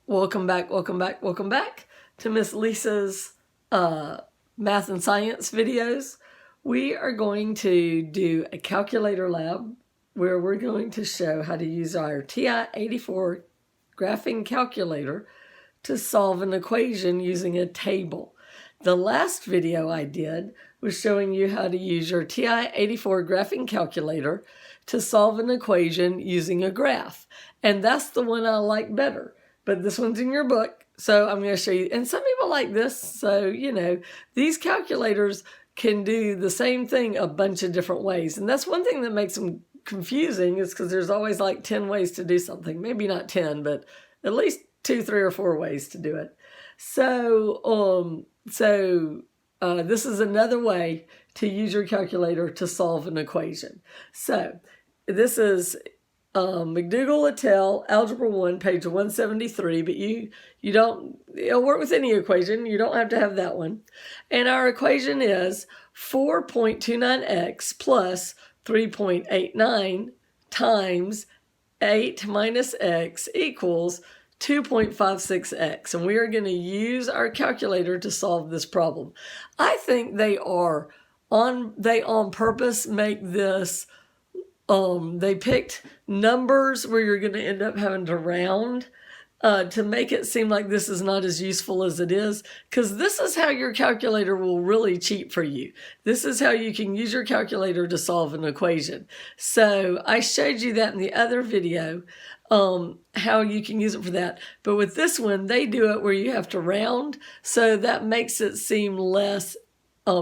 Welcome back to Miss Lisa's math and science videos. We are going to do a calculator lab where we're going to show how to use our TI-84 graphing calculator to solve an equation using a table. The last video I did was showing you how to use your TI-84 graphing calculator to solve an equation using a graph. And that's the one I like better. But this one's in your book, so I'm going to show you. And some people like this, so, these calculators can do the same thing a bunch of different ways. And that's one thing that makes them confusing is because there's always like 10 ways to do something. Maybe not 10, but at least 2, 3, or 4 ways to do it. So this is another way to use your calculator to solve an equation. So this is McDougal, Littell, Algebra 1, page 173, but it'll work with any equation. You don't have to have that one. And our equation is 4.29x plus 3.89 times 8 minus x equals 2.56x. And we are going to use our calculator to solve this problem. I think they on purpose make this they picked numbers where you're going to end up having to round to make it seem like this is not as useful as it is, because this is how your calculator will really cheat for you. This is how you can use your calculator to solve an equation. So I showed you that in the other video, how you can use it for that. But with this one, they do it where you have to round, so that makes it seem less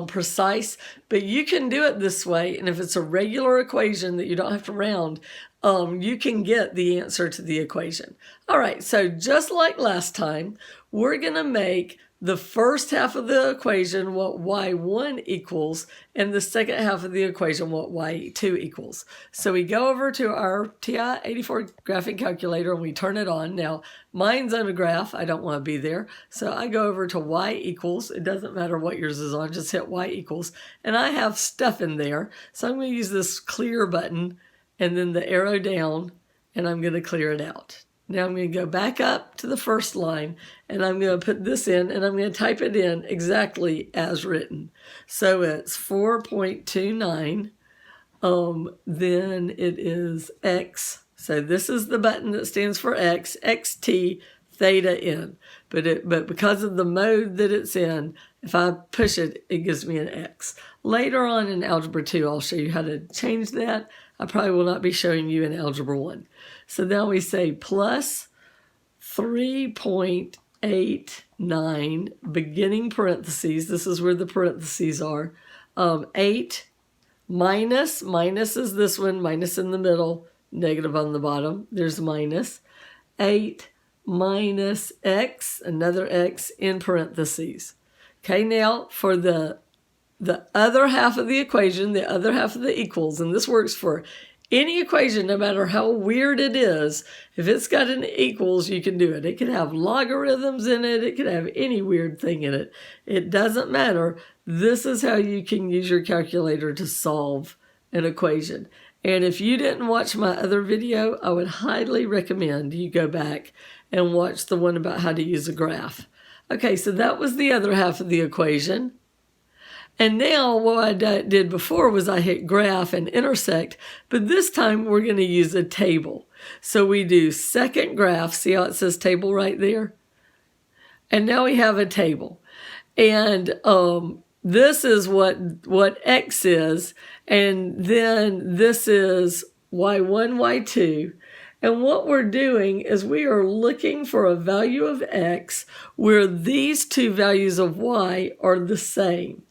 precise, but you can do it this way. And if it's a regular equation that you don't have to round, you can get the answer to the equation. All right, so just like last time, we're going to make the first half of the equation what y1 equals, and the second half of the equation what y2 equals. So we go over to our TI-84 graphing calculator and we turn it on. Now, mine's on a graph. I don't want to be there. So I go over to y equals. It doesn't matter what yours is on. Just hit y equals. And I have stuff in there. So I'm going to use this clear button and then the arrow down, and I'm going to clear it out. Now I'm going to go back up to the first line, and I'm going to put this in, and I'm going to type it in exactly as written. So it's 4.29, then it is x. So this is the button that stands for x, xt, theta n. But because of the mode that it's in, if I push it, it gives me an x. Later on in Algebra 2, I'll show you how to change that. I probably will not be showing you in Algebra 1. So now we say plus 3.89, beginning parentheses. This is where the parentheses are. 8 minus is this one, minus in the middle, negative on the bottom. There's minus. 8 minus x, another x in parentheses. Okay, now for the other half of the equation, the other half of the equals, and this works for any equation, no matter how weird it is. If it's got an equals, you can do it. It can have logarithms in it. It can have any weird thing in it. It doesn't matter. This is how you can use your calculator to solve an equation. And if you didn't watch my other video, I would highly recommend you go back and watch the one about how to use a graph. Okay, so that was the other half of the equation. And now what I did before was I hit graph and intersect, but this time we're going to use a table. So we do second graph, see how it says table right there? And now we have a table. And this is what x is, and then this is y1, y2. And what we're doing is we are looking for a value of x where these two values of y are the same.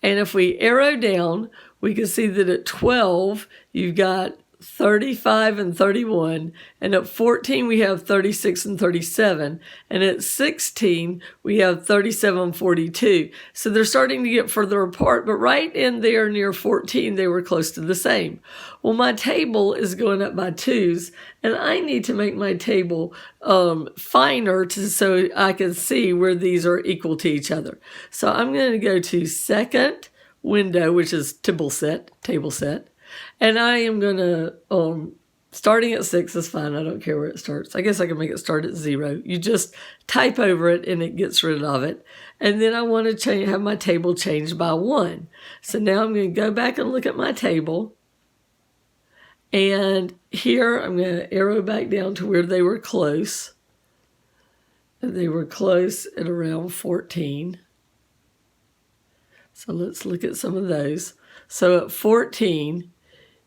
And if we arrow down, we can see that at 12, you've got 35 and 31. And at 14, we have 36 and 37. And at 16, we have 37 and 42. So they're starting to get further apart, but right in there near 14, they were close to the same. Well, my table is going up by 2s, and I need to make my table finer so I can see where these are equal to each other. So I'm going to go to second window, which is table set, and I am going to Starting at 6 is fine. I don't care where it starts. I guess I can make it start at 0. You just type over it and it gets rid of it. And then I want to have my table changed by 1. So now I'm going to go back and look at my table. And here I'm going to arrow back down to where they were close. And they were close at around 14. So let's look at some of those. So at 14,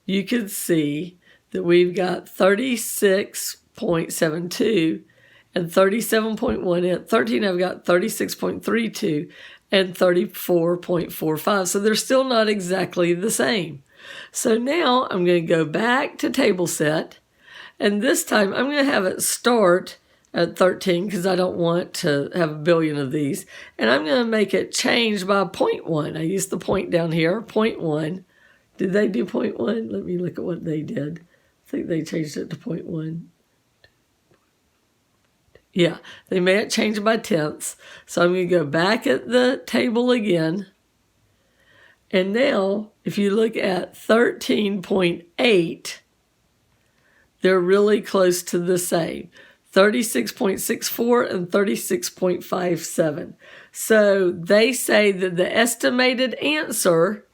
you can see that we've got 36.72 and 37.1. At 13, I've got 36.32 and 34.45. So they're still not exactly the same. So now I'm going to go back to table set. And this time I'm going to have it start at 13 because I don't want to have a billion of these. And I'm going to make it change by 0.1. I used the point down here, 0.1. Did they do 0.1? Let me look at what they did. I think they changed it to 0.1. Yeah, they made it change by tenths. So I'm going to go back at the table again. And now, if you look at 13.8, they're really close to the same. 36.64 and 36.57. So they say that the estimated answer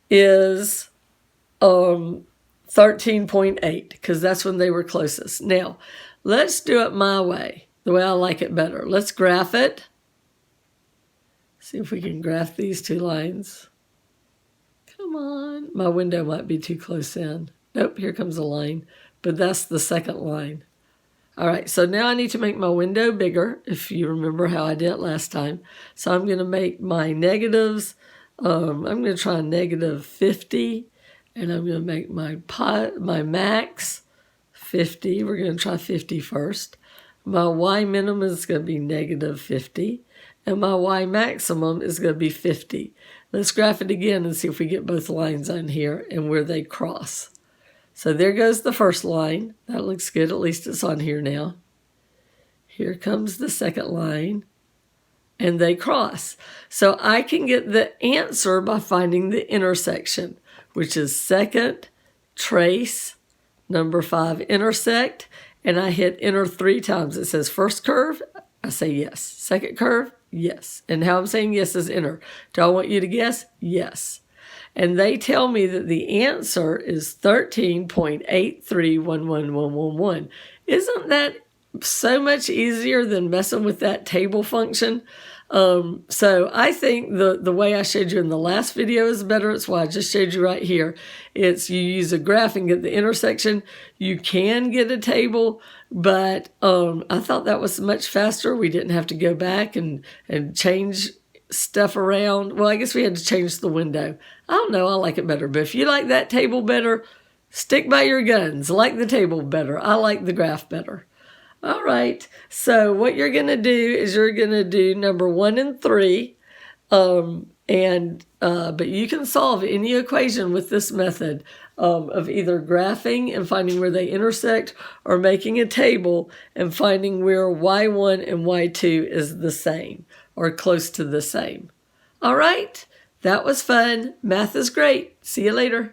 is 13.8 because that's when they were closest. Now, let's do it my way, the way I like it better. Let's graph it. See if we can graph these two lines. Come on. My window might be too close in. Nope, here comes a line, but that's the second line. All right, so now I need to make my window bigger, if you remember how I did it last time. So I'm going to make my negatives, I'm going to try negative 50, and I'm going to make my max 50. We're going to try 50 first. My y minimum is going to be negative 50, and my y maximum is going to be 50. Let's graph it again and see if we get both lines on here and where they cross. So there goes the first line. That looks good. At least it's on here now. Here comes the second line. And they cross. So I can get the answer by finding the intersection, which is second, trace, number 5, intersect. And I hit enter 3 times. It says first curve. I say yes. Second curve, yes. And how I'm saying yes is enter. Do I want you to guess? Yes. And they tell me that the answer is 13.8311111. Isn't that so much easier than messing with that table function? So I think the way I showed you in the last video is better. It's why I just showed you right here. It's you use a graph and get the intersection. You can get a table, but I thought that was much faster. We didn't have to go back and change stuff around. Well, I guess we had to change the window. I don't know. I like it better. But if you like that table better, stick by your guns. Like the table better. I like the graph better. All right. So what you're going to do is you're going to do number 1 and 3. But you can solve any equation with this method of either graphing and finding where they intersect or making a table and finding where y1 and y2 is the same or close to the same. All right. That was fun. Math is great. See you later.